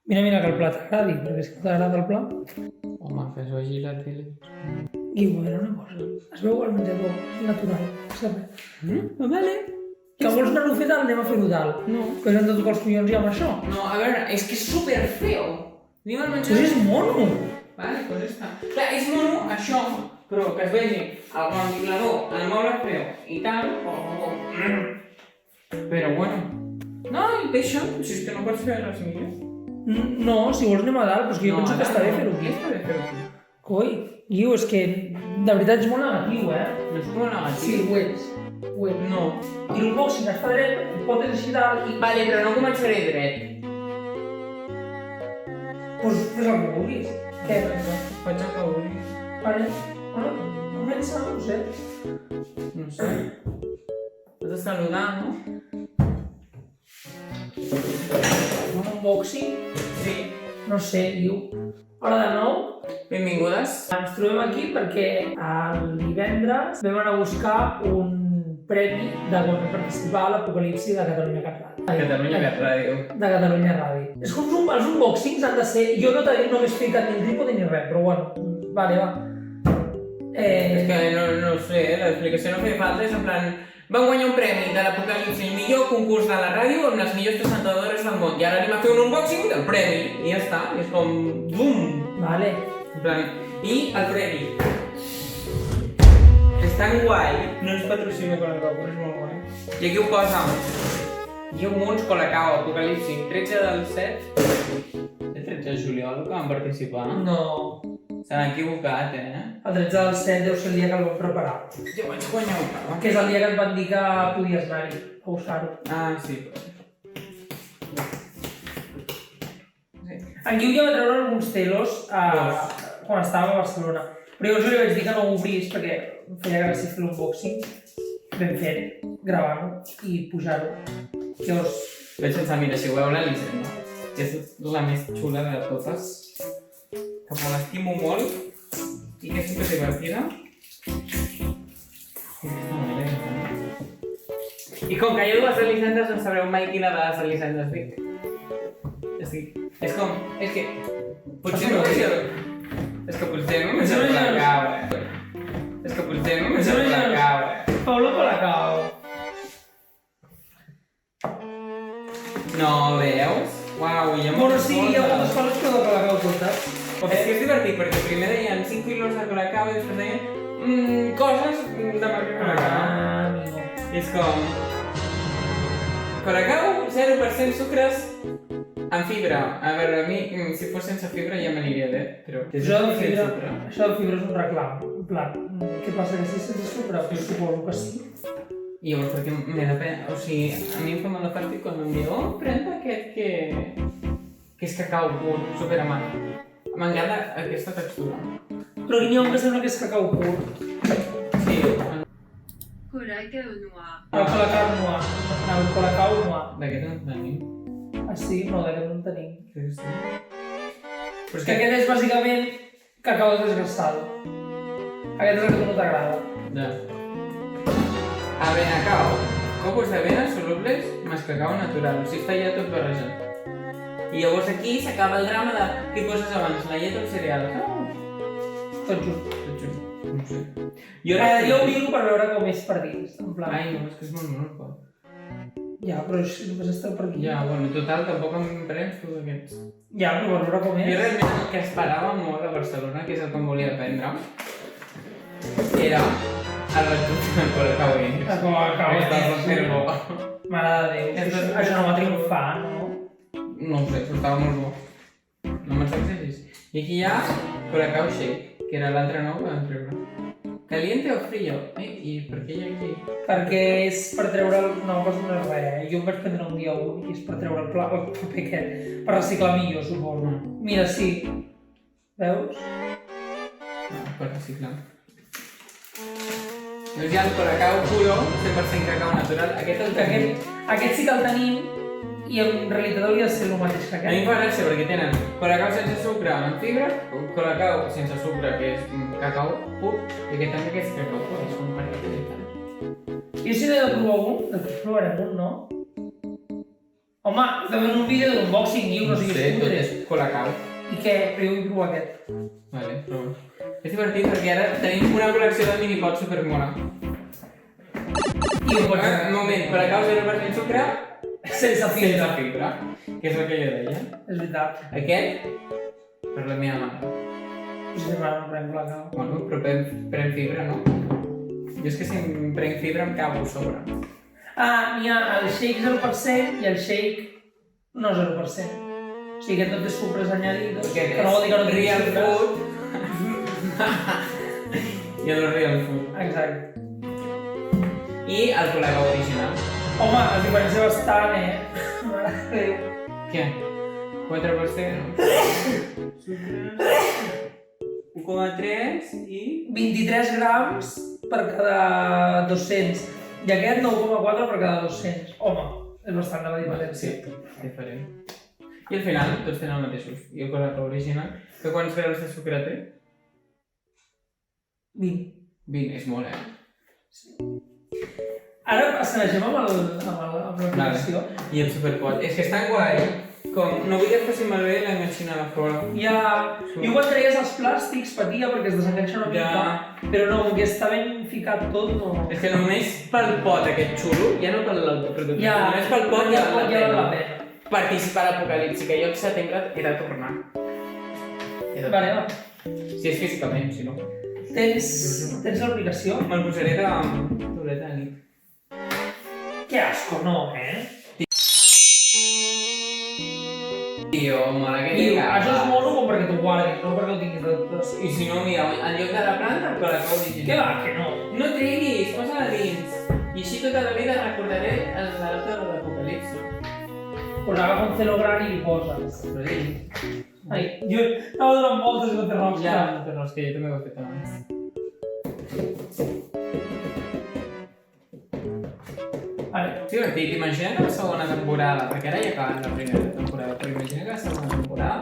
Mira que el pla t'agradi, perquè si no t'agrada el pla... Home, que es vegi la tele. Guiu, a veure una cosa. Es veu el menjador natural, saps? Vale. Que vols anar-ho a fer dalt, anem a fer-ho dalt. No. Que hem de tocar els collons ja amb això. No, a veure, és que és super feo. Anem al Això menjador. és mono. Vale, pues ja està. Clar, és mono, això, però que es vegi el ventilador, el moble feo i tal, Però bueno. No, deixa, si és que no pots fer res millor. No, si vols anem a dalt, però és que jo penso que està bé fer-ho aquí. Està bé fer-ho aquí. Coi, Guiu, és que de veritat és molt negatiu, eh? No és molt negatiu. Sí, ho ets. Ho ets. No. I el boxing està dret, el pot així dalt i... Vale, però no començaré dret. Doncs fes el que vulguis. Què? Faig el que vulgui. Vale. Bueno, comença, no sé. No sé. Has de saludar, no? Un unboxing? Sí. No sé, Guiu. Hola de nou. Benvingudes. Ens trobem aquí perquè el divendres vam anar a buscar un premi de participar a l'Apocalipsi de Catalunya Cat Ràdio. Catalunya Cat Ràdio. De Catalunya Ràdio. És com els unboxings han de ser... Jo no m'he explicat ni el trípode ni res, però bueno, vale, va. És que no ho sé, l'explicació no feia falta, és en plan... Van guanyar un premi de l'Apocalipsi, el millor concurs de la ràdio amb les millors presentadores del món. I ara anem a fer un unboxing del premi. I ja està, és com... Bum! Vale. En plan... I el premi. És tan guai. No ens patrocina Colacao, però és molt guai. I aquí ho posa. Guiu Munts Colacao, Apocalipsi, 13 del 7. El 13 de juliol que van participar. No. S'han equivocat, El 13 del 7 deu ser el dia que el vam preparar. Jo vaig guanyar un premi. Que és el dia que et van dir que podies anar-hi a buscar-ho. Ah, sí. En Guiu ja va treure alguns telos quan estàvem a Barcelona. Però jo li vaig dir que no ho obrís perquè em feia gràcia fer l'unboxing. Ben fet, gravar-ho i pujar-ho. Llavors... Vaig pensar, mira, si veu l'Elisenda, que és la més xula de totes, que me l'estimo molt i que és super divertida. I com que hi ha dues Elisendes, no sabreu mai quina de les Elisendes dic. És com... És que... Potser no m'he És que potser no m'he per la cau, És que potser no m'he per la cau, Pablo Colacao. No, veus? Uau, hi ha Bueno, moltes sí, hi ha moltes coses que de Colacao totes. És que és divertit, perquè primer deien 5 quilos de Colacao i després deien coses de marca Colacao. Amigo. I és com... Colacao, 0% sucres amb fibra. A veure, a mi, si fos sense fibra ja m'aniria bé, però... Això de fibra és un reclam. En plan, què passa que si sense sucre? Pues suposo que sí. I llavors, perquè me da pena, o sigui, a mi em fa mal de fàstic quan em diu pren aquest que és cacau pur, superamat. M'encanta aquesta textura. Però n'hi ha un que sembla que és cacau pur. Sí. Colacao noir. El Colacao noir. El Colacao noir. D'aquest no en tenim. Ah, sí? No, d'aquest no en tenim. Sí, sí. Però És que aquest és bàsicament cacau desgrassado. Aquest és el que tu no t'agrada. Ya. Avenacao. Copos d'avena solubles més cacau natural. O sigui, està ja tot barrejat. I llavors aquí s'acaba el drama de què poses abans, la llet o el cereal. Tot just. Tot just. No sé. Jo ho miro per veure com és per dins. En plan... Ai, no, és que és molt mono. Ja, però només esteu per aquí. Ja, bueno, total, tampoc em prens tu d'aquests. Ja, però per veure com Jo és. realment el que esperava molt de Barcelona, que és el que em volia aprendre, era el recursos del Colacao Inés. El Colacao Estàs Inés. fer-lo. Mare de Déu. Això no va triomfar, no? No ho sé, però estava molt bo. No me'n saps així. I aquí hi ha Colacao Shake, que era l'altre nou que vam treure. Caliente o frío? I per què hi ha aquí? Perquè és per treure una cosa no és res. Jo em vaig prendre un dia únic i és per treure el paper aquest. Per reciclar millor, suposo. Mira, sí. Veus? No, per reciclar. Doncs hi ha el Colacao puro, 100% cacau natural. Aquest sí que el tenim i en realitat hauria de ser el mateix que A mi em aquest. fa gràcia perquè tenen Colacao sense sucre amb fibra, Colacao sense sucre que és cacau pur i aquest també que és cacau pur, és un paquet diferent. Jo si n'he de provar un, després provarem un, no? Home, també en un vídeo d'unboxing, no siguis putres. Colacao. I què? Però jo vull provar aquest. Vale, prova. És divertit perquè ara tenim una col·lecció de minipots supermona. I ho pots Un moment, Colacao 0% sucre, sense sense fibra. fibra, que és el que jo deia. És veritat. Aquest, per la meva mare. Pues si m'agrada no prenc Colacao. Bueno, però pren fibra, no? Jo és que si em prenc fibra em cago a sobre. Ah, n'hi ha el shake 0% i el shake no 0%. O sigui que tot és sucres añadidos, Aquest que no vol dir que no és tingui real sucres. food. I el real food. Exacte. I el Colacao original. Home, es diferencia bastant, Mare de Déu. Què? 4%. Sucres. 1,3 i... 23 grams per cada 200. I aquest 9,4 per cada 200. Home, és bastant de la diferència. Sí, diferent. I al final, tots tenen els mateixos. I el Colacao original, que quants grams de sucre té? 20. 20, és molt, Ara escanegem amb l'aplicació. I el superpot. És que és tan guai. Com, no vull que et faci malbé la enganxina de fora. Ja, jo quan treies els plàstics patia perquè es desenganxa una mica, però no, com que està ben ficat tot, no... És que només pel pot aquest xulo, ja no per l'autoproducte, Ja, només pel pot ja ja val la pena. Participar a l'apocalipsi, que jo al setembre he de tornar. Vale, va. Si és físicament, si no. Tens l'aplicació? Me'l posaré de tauleta de nit. Que asco, no, Tio, mola que Tio, te caga. això és mono com perquè t'ho guardis, no perquè ho tinguis de dubtes. I si no, mira, en lloc de la planta, el Colacao original. Què va, que no? No triguis, posa-la dins. I així tota la vida recordaré el Naruto de l'apocalipsi. Pues agafa un celogran i li poses. Però diguis. Ai, jo anava donant voltes i no té rosca. Ja, però és que jo també ho he fet abans. Vale. És divertit, imagina que la segona temporada, perquè ara ja acaben la primera temporada, però imagina que la segona temporada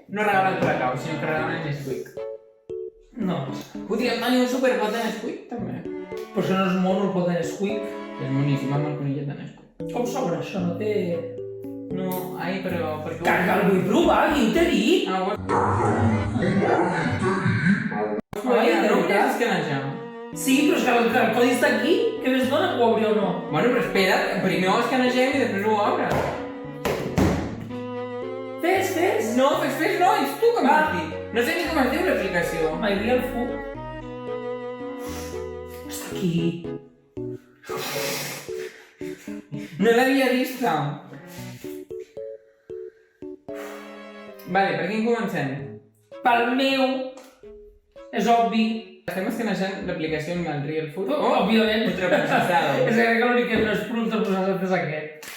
no regalen el Colacao, sinó que regalen Nesquik. No. Podríem tenir un superpot de Nesquik, també. Però això no és mono, el pot de Nesquik. És boníssim amb el conillet de Nesquik. Com sobre això? No té... No, ai, però... perquè... Carga, el vull provar, qui ho t'he dit? Ah, bueno. Ai, de no em veritat. deixes escanejar. Sí, però és que el codi està aquí. Què més dona que ho obri o no? Bueno, però espera, primer ho escanegem i després ho obres. Fes. No, fes, no, és tu que m'has dit. No sé ni com es diu l'aplicació. My Real Food. Està aquí. No l'havia vista. Vale, per quin comencem? Pel meu és obvi. Estem escanejant l'aplicació amb el Real Food. Òbviament. Ultraprocessado. És que crec que l'únic que no és ultraprocessat és aquest.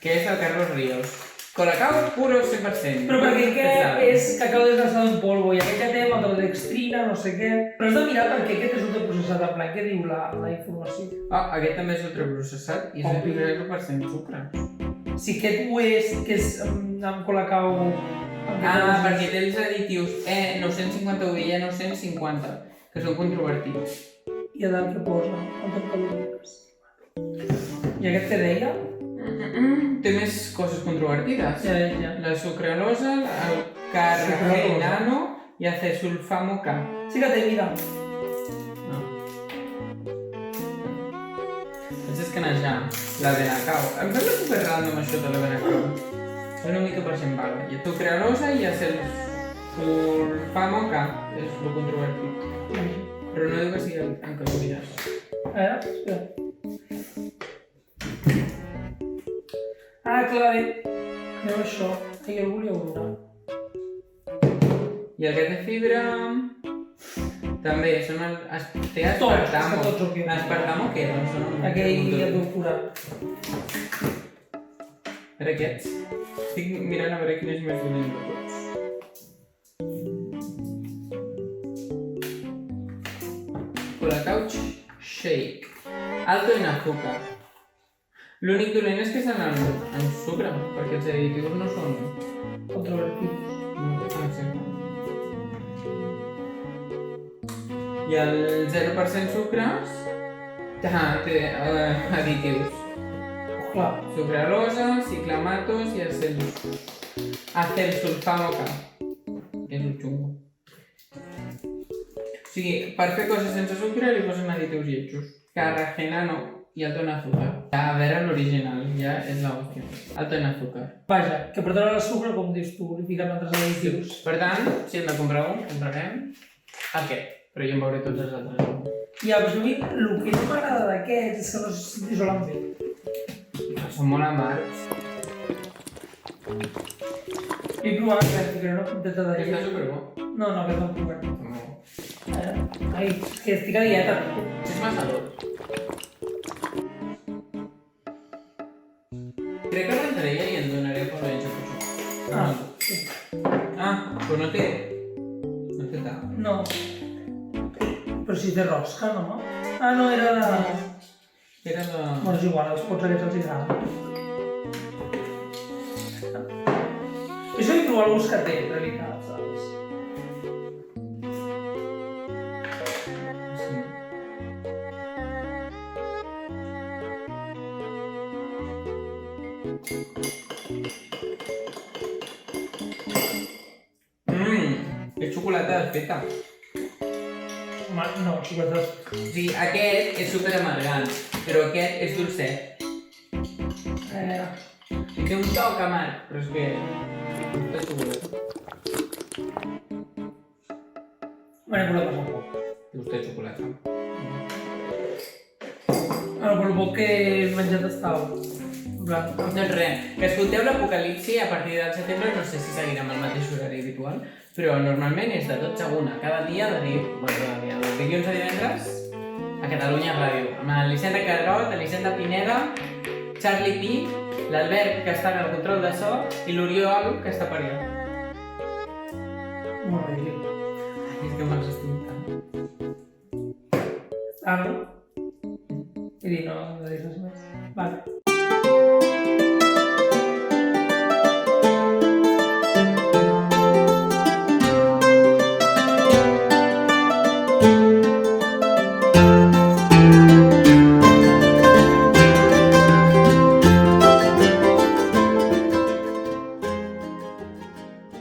Que és el Carlos Ríos. Colacao puro 100%. Però perquè aquest és cacau desgrassat en polvo i aquest ja té maltodextrina, no sé què. Però has de mirar perquè aquest és ultraprocessat, en plan, què diu la informació? Ah, aquest també és ultraprocessat i és Obvi. 0% sucre. Si aquest ho és, que és amb colacau... Ah, perquè té els additius E951 i E950, que són controvertits. I a dalt què posa? Quantes calories? I aquest què deia? Té més coses controvertides. Ja. La sucralosa, el carragenano i el cesulfamo K. Sí que té, mira. No. Vaig escanejar la Benacau. Em sembla super random això de la Benacau. És una mica per gent vaga. Hi ha sucralosa i el sulfamo K. És lo controvertit. Però no diu que sigui en calories. Espera. Ah, clar, aneu això. Ai, el volia veure. I el que té fibra... També són el... Té Tots, aspartamo. tots, ok. Aspartamo què? Doncs són... Aquell edulcorat. Per aquests. Estic mirant a veure quin és més dolent de tots. Colacao Shake. Alto en azúcar. L'únic dolent és que és en sucre, perquè els additius no són... Controvertidos. No, exacte. I el 0% sucres té additius. Clar. Sucralosa, ciclamatos i acèl Hacer sulfamo K. Que és un xungo. O sigui, per fer coses sense sucre li posen additius lletjos. Carragena no. I alto en azúcar. A veure l'original, ja és la hòstia. Alto en azúcar. Vaja, que per treure el sucre, com dius tu, li fiquen altres additius. Per tant, si hem de comprar un, comprarem aquest. Però jo en veuré tots els altres. Ja, però a mi el que no m'agrada d'aquests és que no s'isolen bé. Són molt amargs. He provat aquest, però no contenta de Aquest llet. és superbo. No, aquest no el provat. No. Ai, que estic a dieta. És massa dolç. Crec que rentaré i en donaré per l'enxa per Ah, això. sí. Però no té... No té tap. No. Però si té rosca, no? Ah, no, era de... Era de... Bueno, és igual, els pots aquests els agraden. Això he trobat alguns que té, en realitat, saps? Sí. És xocolata feta. Home, no, xocolates... O sigui, aquest és super amargant, però aquest és dolcet. I té un toc amarg, però és que... És xocolata. Manipulades un poc. Té gust de xocolata. Bueno, però el poc que he menjat estava... en plan, Doncs res, que escolteu l'Apocalipsi a partir del setembre, no sé si seguirà amb el mateix horari habitual, però normalment és de 12 a 1, cada dia de dilluns a divendres, a Catalunya Ràdio, amb l'Elisenda Carrot, l'Elisenda Pineda, Charlie P, l'Albert, que està en el control de so, i l'Oriol, que està per allà. molt bé, tio. És que me'ls estic tant. Ah, no? I dir, no, no dir res més. Vale.